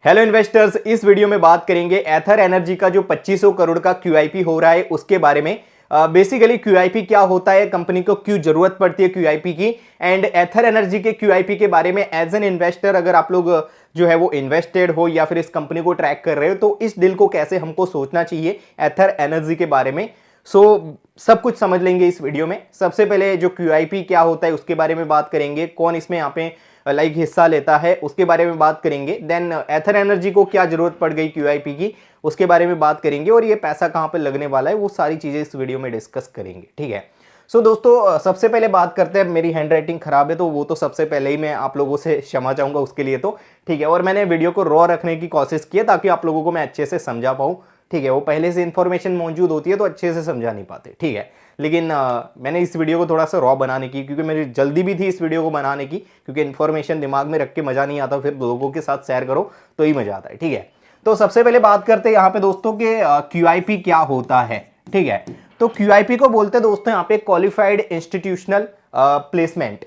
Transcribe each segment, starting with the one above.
Hello investors, इस video में बात करेंगे एथर एनर्जी का जो 2500 करोड़ का क्यूआईपी हो रहा है उसके बारे में। बेसिकली क्यूआईपी क्या होता है, कंपनी को क्यों जरूरत पड़ती है क्यूआईपी की, एंड एथर एनर्जी के क्यूआईपी के बारे में एज एन इन्वेस्टर अगर आप लोग जो है वो इन्वेस्टेड हो या फिर इस कंपनी को ट्रैक कर रहे हो तो इस डील को कैसे हमको सोचना चाहिए एथर एनर्जी के बारे में। सब कुछ समझ लेंगे इस वीडियो में। सबसे पहले जो क्यूआईपी क्या होता है उसके बारे में बात करेंगे, कौन इसमें यहाँ पे हिस्सा लेता है उसके बारे में बात करेंगे। देन एथर एनर्जी को क्या जरूरत पड़ गई क्यूआईपी की उसके बारे में बात करेंगे, और ये पैसा कहाँ पे लगने वाला है वो सारी चीजें इस वीडियो में डिस्कस करेंगे। ठीक है, दोस्तों सबसे पहले बात करते हैं। मेरी हैंड राइटिंग खराब है तो वो तो सबसे पहले ही मैं आप लोगों से क्षमा चाहूंगा उसके लिए, तो ठीक है। और मैंने वीडियो को रॉ रखने की कोशिश की है ताकि आप लोगों को मैं अच्छे से समझा पाऊँ। ठीक है, वो पहले से इंफॉर्मेशन मौजूद होती है तो अच्छे से समझा नहीं पाते। ठीक है, लेकिन मैंने इस वीडियो को थोड़ा सा रॉ बनाने की, क्योंकि मेरी जल्दी भी थी इस वीडियो को बनाने की, क्योंकि इन्फॉर्मेशन दिमाग में रख के मजा नहीं आता, फिर लोगों के साथ शेयर करो तो ही मजा आता है। ठीक है, तो सबसे पहले बात करते हैं यहाँ पे दोस्तों के क्यूआईपी क्या होता है। ठीक है, तो क्यूआईपी को बोलते हैं दोस्तों यहाँ पे क्वालिफाइड इंस्टीट्यूशनल प्लेसमेंट।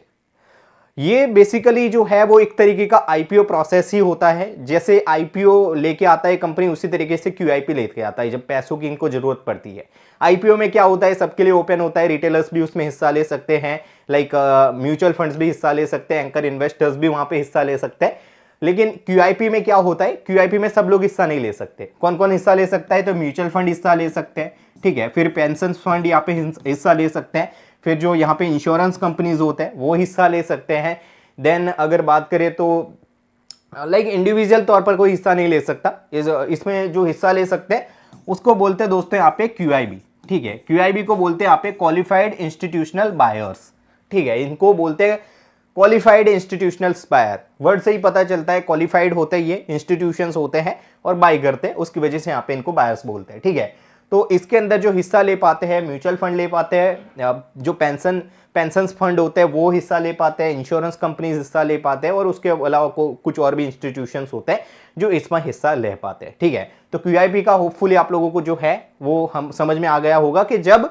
ये बेसिकली जो है वो एक तरीके का आईपीओ प्रोसेस ही होता है। जैसे आईपीओ लेके आता है कंपनी उसी तरीके से क्यूआईपी लेके आता है जब पैसों की इनको जरूरत पड़ती है। आईपीओ में क्या होता है, सबके लिए ओपन होता है, रिटेलर्स भी उसमें हिस्सा ले सकते हैं, लाइक म्यूचुअल फंड्स भी हिस्सा ले सकते हैं, एंकर इन्वेस्टर्स भी वहां पे हिस्सा ले सकते हैं। लेकिन क्यूआईपी में क्या होता है, क्यूआईपी में सब लोग हिस्सा नहीं ले सकते। कौन कौन हिस्सा ले सकता है, तो म्यूचुअल फंड हिस्सा ले सकते हैं। ठीक है, फिर पेंशन फंड यहाँ पे हिस्सा ले सकते हैं, फिर जो यहाँ पे इंश्योरेंस कंपनीज होते हैं वो हिस्सा ले सकते हैं। देन अगर बात करें तो लाइक इंडिविजुअल तौर पर कोई हिस्सा नहीं ले सकता। इसमें जो हिस्सा ले सकते हैं उसको बोलते हैं दोस्तों यहाँ पे क्यूआईबी। ठीक है, क्यूआईबी को बोलते हैं यहाँ पे क्वालिफाइड इंस्टीट्यूशनल बायर्स। ठीक है, इनको बोलते हैं क्वालिफाइड इंस्टीट्यूशनल बायर। वर्ड से ही पता चलता है, क्वालिफाइड होते ये इंस्टीट्यूशंस होते हैं और बाय करते हैं, उसकी वजह से यहाँ पे इनको बायर्स बोलते हैं। ठीक है, तो इसके अंदर जो हिस्सा ले पाते हैं, म्यूचुअल फंड ले पाते हैं, जो पेंशन फंड होते हैं वो हिस्सा ले पाते हैं, इंश्योरेंस कंपनीज हिस्सा ले पाते हैं, और उसके अलावा कुछ और भी इंस्टीट्यूशंस होते हैं जो इसमें हिस्सा ले पाते हैं। ठीक है, तो क्यूआईपी का होपफुली आप लोगों को जो है वो हम समझ में आ गया होगा कि जब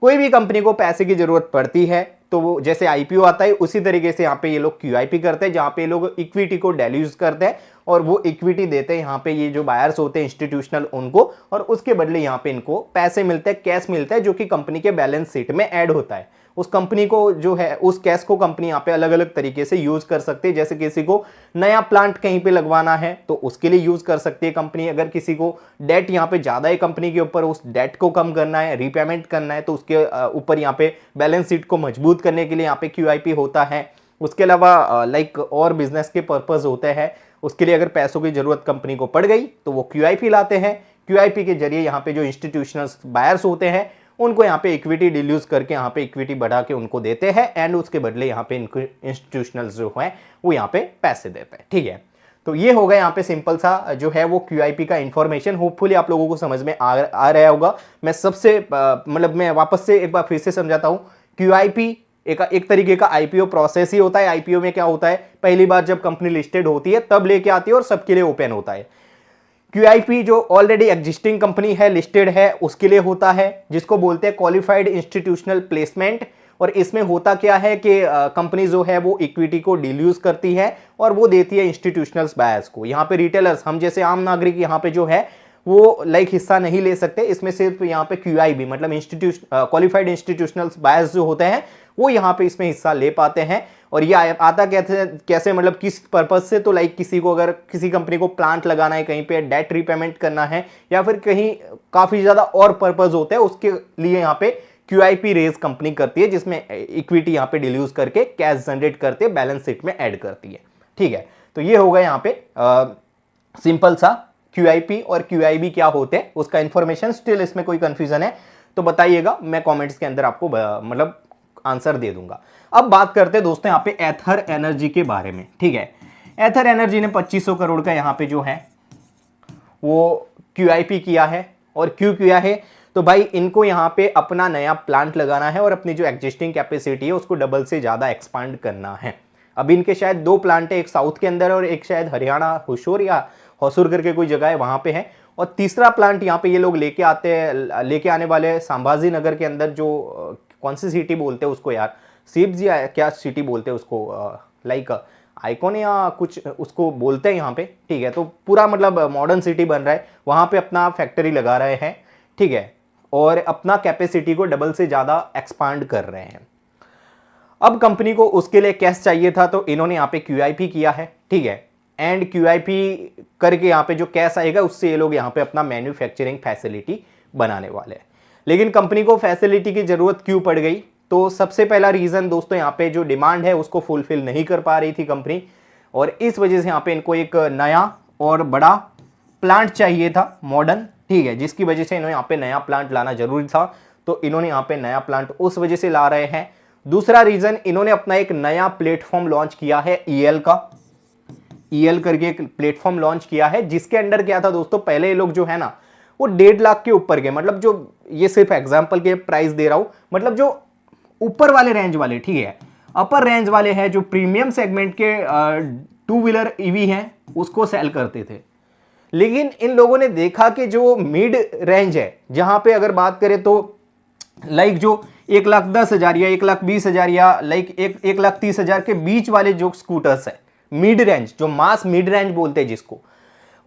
कोई भी कंपनी को पैसे की जरूरत पड़ती है तो वो जैसे आईपीओ आता है उसी तरीके से यहाँ पे ये लोग क्यूआईपी करते हैं, जहाँ पे लोग इक्विटी को डिल्यूज करते हैं और वो इक्विटी देते हैं यहाँ पे ये जो बायर्स होते हैं इंस्टीट्यूशनल उनको, और उसके बदले यहाँ पे इनको पैसे मिलते हैं, कैश मिलता है, जो कि कंपनी के बैलेंस शीट में ऐड होता है। उस कंपनी को जो है उस कैश को कंपनी यहाँ पे अलग अलग तरीके से यूज कर सकती है। जैसे किसी को नया प्लांट कहीं पे लगवाना है तो उसके लिए यूज कर सकती है कंपनी। अगर किसी को डेट यहाँ पे ज्यादा है कंपनी के ऊपर, उस डेट को कम करना है, रीपेमेंट करना है, तो उसके ऊपर यहाँ पे बैलेंस शीट को मजबूत करने के लिए यहाँ पे क्यूआईपी होता है। उसके अलावा लाइक और बिजनेस के पर्पज होते हैं, उसके लिए अगर पैसों की जरूरत कंपनी को पड़ गई तो वो क्यूआईपी लाते हैं। क्यूआईपी के जरिए यहाँ पे जो इंस्टीट्यूशनल बायर्स होते हैं उनको यहाँ पे इक्विटी डिल्यूज करके यहाँ पे इक्विटी बढ़ा के उनको देते हैं, एंड उसके बदले यहाँ पे इनको इंस्टीट्यूशनल जो है वो यहाँ पे पैसे देते हैं। ठीक है, तो ये होगा यहाँ पे सिंपल सा जो है वो क्यूआईपी का इंफॉर्मेशन। होपफुली आप लोगों को समझ में आ रहा होगा। मैं सबसे मतलब मैं वापस से एक बार फिर से समझाता हूँ। क्यूआईपी एक तरीके का आईपीओ प्रोसेस ही होता है। आईपीओ में क्या होता है, पहली बार जब कंपनी लिस्टेड होती है तब लेके आती है और सबके लिए ओपन होता है। क्यूआईपी जो ऑलरेडी एग्जिस्टिंग कंपनी है, लिस्टेड है, उसके लिए होता है, जिसको बोलते हैं क्वालिफाइड इंस्टीट्यूशनल प्लेसमेंट। और इसमें होता क्या है कि कंपनी जो है वो इक्विटी को डिल्यूज करती है और वो देती है इंस्टीट्यूशनल बायर्स को। यहाँ पे रिटेलर्स, हम जैसे आम नागरिक यहाँ पे जो है वो हिस्सा नहीं ले सकते। इसमें सिर्फ यहाँ पे क्यूआईबी मतलब क्वालिफाइड इंस्टीट्यूशनल बायर्स जो होते हैं वो यहाँ पे इसमें हिस्सा ले पाते हैं। और ये आता कैसे मतलब किस पर्पज से, तो किसी को अगर किसी कंपनी को प्लांट लगाना है, कहीं पे डेट रीपेमेंट करना है, या फिर कहीं काफी ज्यादा और पर्पज होते हैं, उसके लिए यहाँ पे क्यूआईपी रेज कंपनी करती है, जिसमें इक्विटी यहाँ पे डिल्यूज करके कैश जनरेट करते बैलेंस शीट में ऐड करती है। ठीक है, तो ये होगा यहाँ पे सिंपल सा क्यूआईपी और क्यूआईबी क्या होते हैं उसका इंफॉर्मेशन। स्टिल इसमें कोई कंफ्यूजन है तो बताइएगा, मैं कमेंट्स के अंदर आपको मतलब आंसर दे दूंगा। अब बात करते हैं दोस्तों यहाँ पे एथर एनर्जी के बारे में। ठीक है, एथर एनर्जी ने 2500 करोड़ का यहाँ पे जो है वो क्यूआईपी किया है। और क्यों किया है, तो भाई इनको यहाँ पे अपना नया प्लांट लगाना है और अपनी जो एग्जिस्टिंग कैपेसिटी है उसको डबल से ज्यादा एक्सपांड करना है। अब इनके शायद 2 प्लांट है, एक साउथ के अंदर और एक शायद हरियाणा हुशूर या होसूर करके कोई जगह है वहां पे है, और तीसरा प्लांट यहाँ पे ये लोग लेके आने वाले संभाजी नगर के अंदर, जो कौन सी सिटी बोलते हैं उसको यार, सिप्स या क्या सिटी बोलते हैं उसको, आइकॉन या कुछ उसको बोलते हैं यहाँ पे, ठीक है। तो पूरा मतलब मॉडर्न सिटी बन रहा है, वहाँ पे अपना फैक्ट्री लगा रहे हैं, ठीक है, और अपना कैपेसिटी को डबल से ज़्यादा एक्सपांड कर रहे हैं। अब कंपनी को उसके लिए कैश चाहिए था, तो इन्होंने यहाँ पे QIP किया है, ठीक है, एंड QIP करके यहाँ पे जो कैश आएगा उससे ये लोग यहाँ पे अपना मैन्युफैक्चरिंग फैसिलिटी बनाने वाले हैं। लेकिन कंपनी को फैसिलिटी की जरूरत क्यों पड़ गई? तो सबसे पहला रीजन दोस्तों, यहाँ पे जो डिमांड है उसको फुलफिल नहीं कर पा रही थी कंपनी, और इस वजह से यहाँ पे इनको एक नया और बड़ा प्लांट चाहिए था मॉडर्न, ठीक है, जिसकी वजह से इन्होंने यहाँ पे नया प्लांट लाना जरूरी था। तो इन्होंने यहाँ पे नया प्लांट उस वजह से ला रहे हैं। दूसरा रीजन, इन्होंने अपना एक नया प्लेटफॉर्म लॉन्च किया है, EL का, EL करके एक प्लेटफॉर्म लॉन्च किया है, जिसके अंडर क्या था दोस्तों, पहले ये लोग जो है ना वो 1.5 लाख के ऊपर के, मतलब जो ये सिर्फ एग्जांपल के प्राइस दे रहा हूं, मतलब जो ऊपर वाले रेंज वाले, ठीक है, अपर रेंज वाले हैं, जो प्रीमियम सेगमेंट के 2 व्हीलर EV हैं उसको सेल करते थे। लेकिन इन लोगों ने देखा कि जो मिड रेंज है, जहां पे अगर बात करें तो लाइक जो 1,10,000 या 1,20,000 या लाइक 1,30,000 के बीच वाले जो स्कूटर्स है, मिड रेंज, जो मास मिड रेंज बोलते हैं जिसको,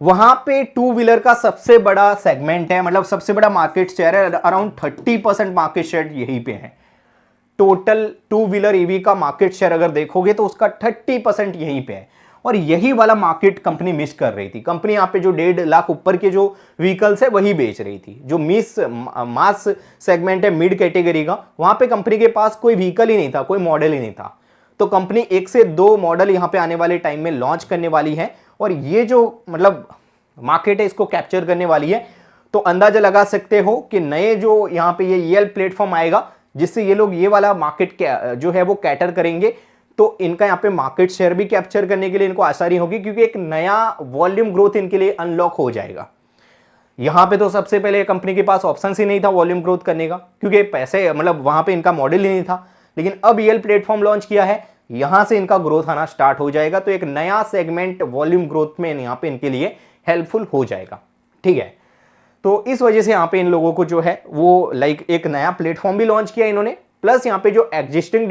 वहां पे 2 व्हीलर का सबसे बड़ा सेगमेंट है, मतलब सबसे बड़ा मार्केट शेयर है, अराउंड 30% मार्केट शेयर यहीं पे है। टोटल 2 व्हीलर EV का मार्केट शेयर अगर देखोगे तो उसका 30% यहीं पे है, और यही वाला मार्केट कंपनी मिस कर रही थी। कंपनी यहाँ पे जो 1.5 लाख ऊपर के जो व्हीकल्स है वही बेच रही थी। जो मास सेगमेंट है मिड कैटेगरी का, वहां पे कंपनी के पास कोई व्हीकल ही नहीं था, कोई मॉडल ही नहीं था। तो कंपनी 1 से 2 मॉडल यहाँ पे आने वाले टाइम में लॉन्च करने वाली है, और ये जो मतलब मार्केट है इसको कैप्चर करने वाली है। तो अंदाजा लगा सकते हो कि नए जो यहाँ पे ये EL प्लेटफॉर्म आएगा, जिससे ये लोग ये वाला मार्केट जो है वो कैटर करेंगे, तो इनका यहाँ पे मार्केट शेयर भी कैप्चर करने के लिए इनको आसानी होगी, क्योंकि एक नया वॉल्यूम ग्रोथ इनके लिए अनलॉक हो जाएगा। यहां पे तो सबसे पहले कंपनी के पास ऑप्शन ही नहीं था वॉल्यूम ग्रोथ करने का, क्योंकि पैसे मतलब वहां पे इनका मॉडल ही नहीं था। लेकिन अब EL प्लेटफॉर्म लॉन्च किया है, यहां से इनका ग्रोथ आना स्टार्ट हो जाएगा। तो एक नया सेगमेंट वॉल्यूम ग्रोथ में यहाँ पे इनके लिए हेल्पफुल हो जाएगा, ठीक है। तो इस वजह से यहाँ पे इन लोगों को जो है वो लाइक एक नया प्लेटफॉर्म भी लॉन्च किया इन्होंने, प्लस यहाँ पे जो एग्जिस्टिंग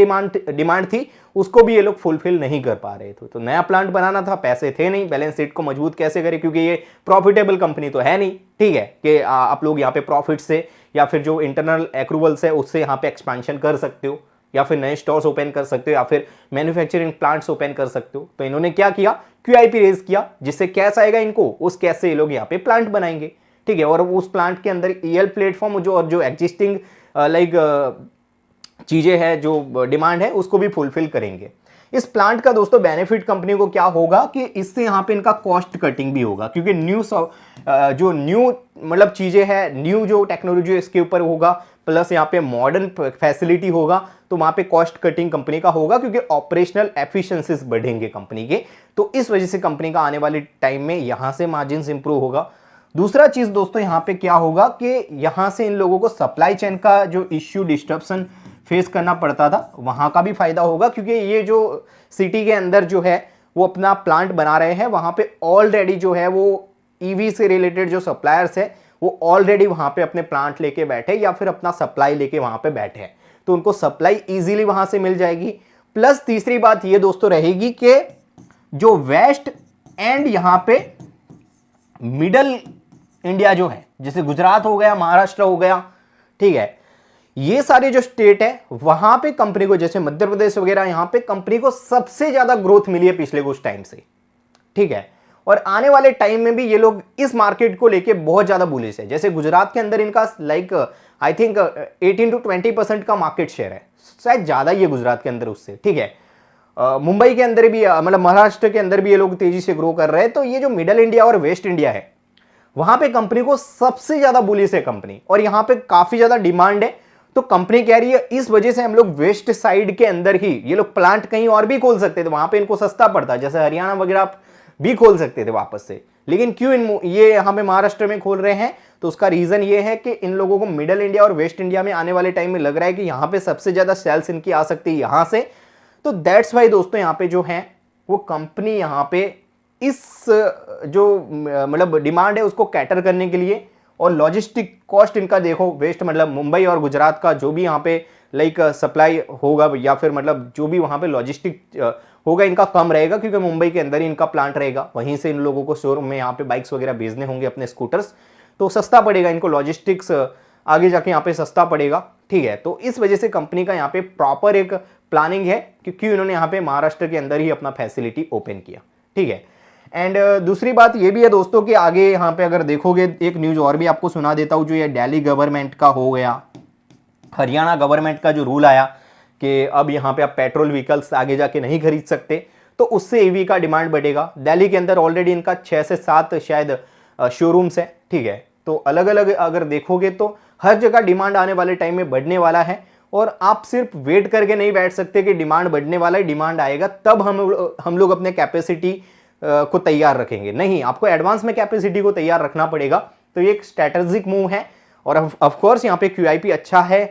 डिमांड थी उसको भी ये लोग फुलफिल नहीं कर पा रहे थे। तो नया प्लांट बनाना था, पैसे थे नहीं, बैलेंस शीट को मजबूत कैसे करें, क्योंकि ये प्रॉफिटेबल कंपनी तो है नहीं, ठीक है, कि आप लोग यहाँ पे प्रॉफिट से या फिर जो इंटरनल एक्रूवल्स है उससे यहाँ पे एक्सपेंशन कर सकते हो, या फिर नए स्टोर्स ओपन कर सकते हो, या फिर मैन्युफैक्चरिंग प्लांट्स ओपन कर सकते हो। तो इन्होंने क्या किया, QIP रेज किया, जिससे कैश आएगा इनको, उस कैश से ये लोग यहाँ पे प्लांट बनाएंगे, ठीक है। और उस प्लांट के अंदर EL प्लेटफॉर्म जो एग्जिस्टिंग लाइक चीजें हैं, जो डिमांड है उसको भी फुलफिल करेंगे। इस प्लांट का दोस्तों बेनिफिट कंपनी को क्या होगा कि इससे यहाँ पे इनका कॉस्ट कटिंग भी होगा, क्योंकि जो न्यू मतलब चीजें हैं, न्यू जो टेक्नोलॉजी इसके ऊपर होगा, प्लस यहाँ पे मॉडर्न फैसिलिटी होगा, तो वहां पे कॉस्ट कटिंग कंपनी का होगा, क्योंकि ऑपरेशनल एफिशिएंसीज बढ़ेंगे कंपनी के। तो इस वजह से कंपनी का आने वाले टाइम में यहां से मार्जिन इंप्रूव होगा। दूसरा चीज दोस्तों यहाँ पे क्या होगा कि यहां से इन लोगों को सप्लाई चेन का जो इश्यू डिस्टर्बन फेस करना पड़ता था, वहां का भी फायदा होगा, क्योंकि ये जो सिटी के अंदर जो है वो अपना प्लांट बना रहे हैं, वहां पे ऑलरेडी जो है वो EV से रिलेटेड जो सप्लायर्स है वो ऑलरेडी वहां पे अपने प्लांट लेके बैठे या फिर अपना सप्लाई लेके वहां पे बैठे हैं, तो उनको सप्लाई इजीली वहां से मिल जाएगी। प्लस तीसरी बात ये दोस्तों रहेगी कि जो वेस्ट एंड यहां पे मिडल इंडिया जो है, जैसे गुजरात हो गया, महाराष्ट्र हो गया, ठीक है, ये सारे जो स्टेट है वहां पे कंपनी को, जैसे मध्य प्रदेश वगैरह, यहां पे कंपनी को सबसे ज्यादा ग्रोथ मिली है पिछले कुछ टाइम से, ठीक है। और आने वाले टाइम में भी ये लोग इस मार्केट को लेके बहुत ज्यादा बुलिश है। जैसे गुजरात के अंदर इनका लाइक आई थिंक 18 to 20% का मार्केट शेयर है, शायद ज्यादा ही है गुजरात के अंदर उससे, ठीक है। मुंबई के अंदर भी मतलब महाराष्ट्र के अंदर भी ये लोग तेजी से ग्रो कर रहे हैं। तो ये जो मिडल इंडिया और वेस्ट इंडिया है वहां पे कंपनी को सबसे ज्यादा बुलिश है कंपनी, और यहां पे काफी ज्यादा डिमांड है। तो कंपनी कह रही है इस वजह से हम लोग वेस्ट साइड के अंदर ही, ये लोग प्लांट कहीं और भी खोल सकते थे, वहां पे इनको सस्ता पड़ता, जैसे हरियाणा वगैरह भी खोल सकते थे वापस से, लेकिन क्यों ये यहां पे महाराष्ट्र में खोल रहे हैं? तो उसका रीजन ये है कि इन लोगों को मिडल इंडिया और वेस्ट इंडिया में आने वाले टाइम में लग रहा है कि यहां पे सबसे ज्यादा सेल्स इनकी आ सकती है यहां से। तो दैट्स वाई दोस्तों यहां पे जो है वो कंपनी यहां पे इस जो मतलब डिमांड है उसको कैटर करने के लिए और लॉजिस्टिक कॉस्ट इनका देखो वेस्ट, मतलब मुंबई और गुजरात का जो भी यहाँ पे लाइक सप्लाई होगा या फिर मतलब जो भी वहाँ पे लॉजिस्टिक होगा इनका कम रहेगा, क्योंकि मुंबई के अंदर ही इनका प्लांट रहेगा, वहीं से इन लोगों को शोरूम में यहाँ पे बाइक्स वगैरह भेजने होंगे अपने स्कूटर्स, तो सस्ता पड़ेगा इनको, लॉजिस्टिक्स आगे जाके यहाँ पे सस्ता पड़ेगा। ठीक है, तो इस वजह से कंपनी का यहाँ पे प्रॉपर एक प्लानिंग है, क्योंकि उन्होंने यहाँ पे महाराष्ट्र के अंदर ही अपना फैसिलिटी ओपन किया। ठीक है, एंड दूसरी बात ये भी है दोस्तों कि आगे यहाँ पे अगर देखोगे एक न्यूज और भी आपको सुना देता हूँ, जो ये दिल्ली गवर्नमेंट का हो गया, हरियाणा गवर्नमेंट का जो रूल आया कि अब यहाँ पे आप पेट्रोल व्हीकल्स आगे जाके नहीं खरीद सकते, तो उससे ईवी का डिमांड बढ़ेगा। दिल्ली के अंदर ऑलरेडी इनका 6 से 7 शायद शोरूम्स है। ठीक है, तो अलग अलग अगर देखोगे तो हर जगह डिमांड आने वाले टाइम में बढ़ने वाला है, और आप सिर्फ वेट करके नहीं बैठ सकते कि डिमांड बढ़ने वाला है, डिमांड आएगा तब हम लोग अपने कैपेसिटी को तैयार रखेंगे। नहीं, आपको एडवांस में कैपेसिटी को तैयार रखना पड़ेगा। तो ये एक स्ट्रैटेजिक मूव है, और ऑफ कोर्स यहाँ पे QIP अच्छा है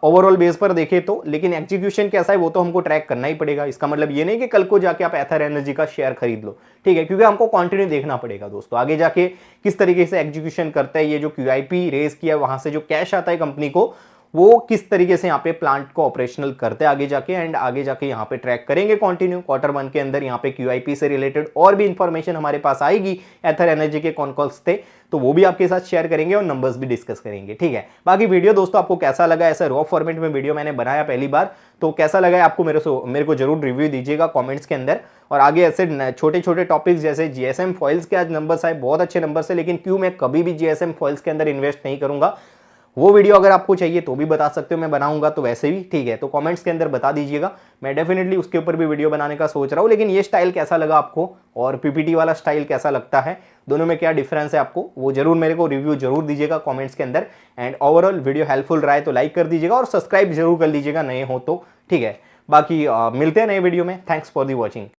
ओवरऑल बेस पर देखे तो, लेकिन एग्जीक्यूशन कैसा है वो तो हमको ट्रैक करना ही पड़ेगा। इसका मतलब ये नहीं कि कल को जाके आप एथर एनर्जी का शेयर खरीद लो। ठीक है, क्योंकि हमको कंटिन्यू देखना पड़ेगा दोस्तों आगे जाके किस तरीके से एग्जीक्यूशन करता है, ये जो QIP रेज किया वहां से जो कैश आता है कंपनी को, वो किस तरीके से यहाँ पे प्लांट को ऑपरेशनल करते हैं आगे जाके, एंड आगे जाके यहाँ पे ट्रैक करेंगे कंटिन्यू। Q1 के अंदर यहाँ पे QIP से रिलेटेड और भी इंफॉर्मेशन हमारे पास आएगी, एथर एनर्जी के कौन कॉल्स थे, तो वो भी आपके साथ शेयर करेंगे और नंबर्स भी डिस्कस करेंगे। ठीक है, बाकी वीडियो दोस्तों आपको कैसा लगा, ऐसा रॉ फॉर्मेट में वीडियो मैंने बनाया पहली बार, तो कैसा लगा है आपको मेरे को जरूर रिव्यू दीजिएगा कॉमेंट्स के अंदर। और आगे ऐसे छोटे छोटे टॉपिक्स जैसे GSM फॉइल्स के आज नंबर्स आए, बहुत अच्छे नंबर्स है, लेकिन क्यों मैं कभी भी GSM फॉइल्स के अंदर इन्वेस्ट नहीं करूंगा, वो वीडियो अगर आपको चाहिए तो भी बता सकते हो, मैं बनाऊंगा तो वैसे भी। ठीक है, तो कमेंट्स के अंदर बता दीजिएगा, मैं डेफिनेटली उसके ऊपर भी वीडियो बनाने का सोच रहा हूँ। लेकिन ये स्टाइल कैसा लगा आपको और PPT वाला स्टाइल कैसा लगता है, दोनों में क्या डिफरेंस है आपको, वो जरूर मेरे को रिव्यू जरूर दीजिएगा कॉमेंट्स के अंदर। एंड ओवरऑल वीडियो हेल्पफुल रहा है तो लाइक कर दीजिएगा और सब्सक्राइब जरूर कर लीजिएगा नए हो तो। ठीक है, बाकी मिलते हैं नए वीडियो में। Thanks for the watching.